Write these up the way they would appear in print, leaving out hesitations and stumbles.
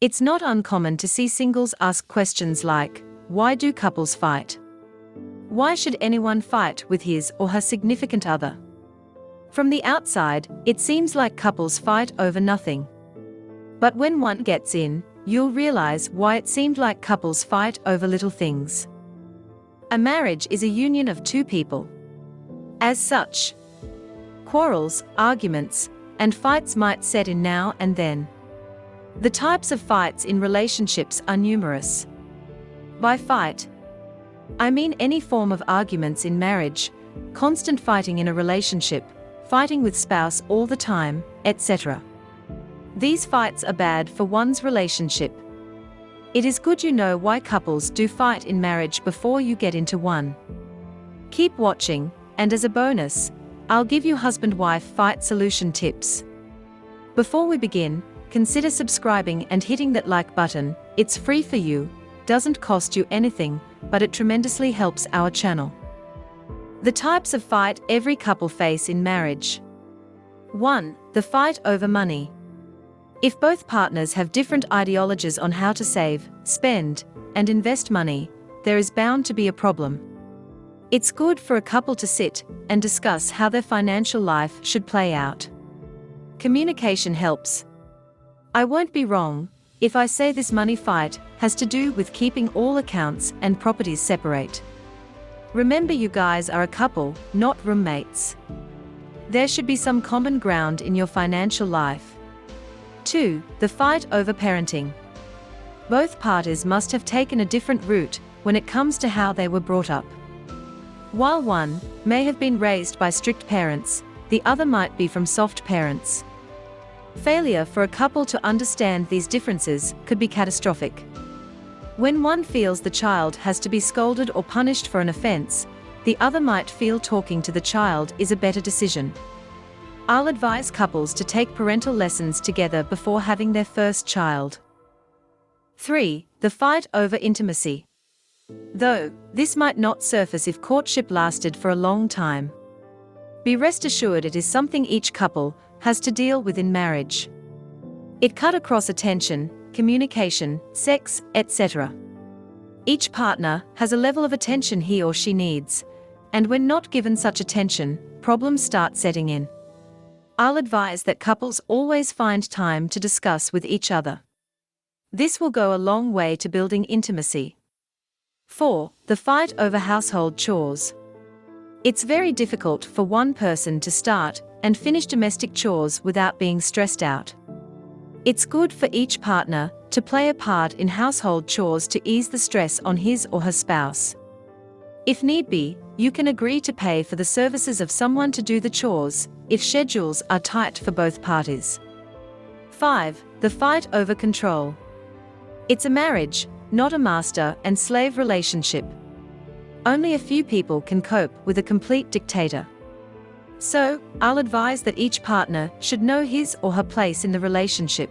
It's not uncommon to see singles ask questions like, why do couples fight? Why should anyone fight with his or her significant other? From the outside, it seems like couples fight over nothing. But when one gets in, you'll realize why it seemed like couples fight over little things. A marriage is a union of two people. As such, quarrels, arguments, and fights might set in now and then. The types of fights in relationships are numerous. By fight, I mean any form of arguments in marriage, constant fighting in a relationship, fighting with spouse all the time, etc. These fights are bad for one's relationship. It is good you know why couples do fight in marriage before you get into one. Keep watching, and as a bonus, I'll give you husband-wife fight solution tips. Before we begin, consider subscribing and hitting that like button. It's free for you, doesn't cost you anything, but it tremendously helps our channel. The types of fight every couple face in marriage. 1. The fight over money. If both partners have different ideologies on how to save, spend, and invest money, there is bound to be a problem. It's good for a couple to sit and discuss how their financial life should play out. Communication helps. I won't be wrong if I say this money fight has to do with keeping all accounts and properties separate. Remember, you guys are a couple, not roommates. There should be some common ground in your financial life. 2. The fight over parenting. Both parties must have taken a different route when it comes to how they were brought up. While one may have been raised by strict parents, the other might be from soft parents. Failure for a couple to understand these differences could be catastrophic. When one feels the child has to be scolded or punished for an offense, the other might feel talking to the child is a better decision. I'll advise couples to take parental lessons together before having their first child. 3. The fight over intimacy. Though, this might not surface if courtship lasted for a long time. Be rest assured it is something each couple has to deal with in marriage. It cut across attention, communication, sex, etc. Each partner has a level of attention he or she needs, and when not given such attention, problems start setting in. I'll advise that couples always find time to discuss with each other. This will go a long way to building intimacy. 4. The fight over household chores. It's very difficult for one person to start and finish domestic chores without being stressed out. It's good for each partner to play a part in household chores to ease the stress on his or her spouse. If need be, you can agree to pay for the services of someone to do the chores, if schedules are tight for both parties. 5. The fight over control. It's a marriage, not a master and slave relationship. Only a few people can cope with a complete dictator. So, I'll advise that each partner should know his or her place in the relationship.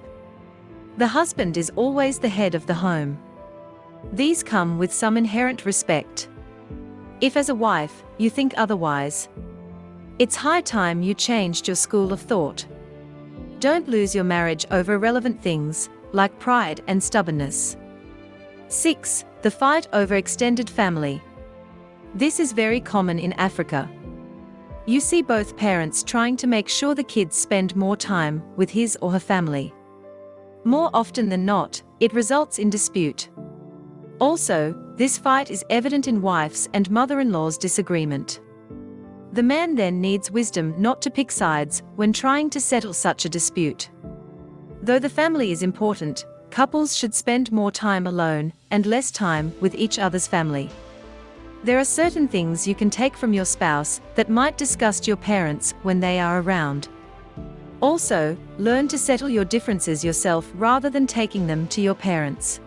The husband is always the head of the home. These come with some inherent respect. If as a wife, you think otherwise, it's high time you changed your school of thought. Don't lose your marriage over irrelevant things, like pride and stubbornness. 6. The fight over extended family. This is very common in Africa. You see both parents trying to make sure the kids spend more time with his or her family. More often than not, it results in dispute. Also, this fight is evident in wives' and mother-in-law's disagreement. The man then needs wisdom not to pick sides when trying to settle such a dispute. Though the family is important, couples should spend more time alone and less time with each other's family. There are certain things you can take from your spouse that might disgust your parents when they are around. Also, learn to settle your differences yourself rather than taking them to your parents.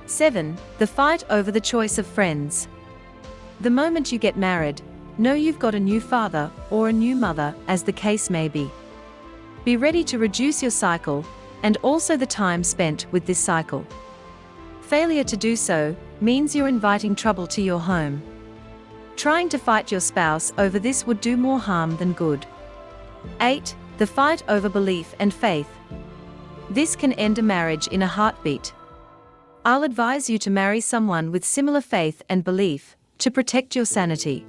7. The fight over the choice of friends. The moment you get married, know you've got a new father or a new mother, as the case may be. Be ready to reduce your cycle, and also the time spent with this cycle. Failure to do so means you're inviting trouble to your home. Trying to fight your spouse over this would do more harm than good. 8. The fight over belief and faith. This can end a marriage in a heartbeat. I'll advise you to marry someone with similar faith and belief, to protect your sanity.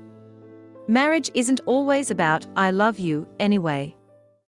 Marriage isn't always about "I love you, anyway."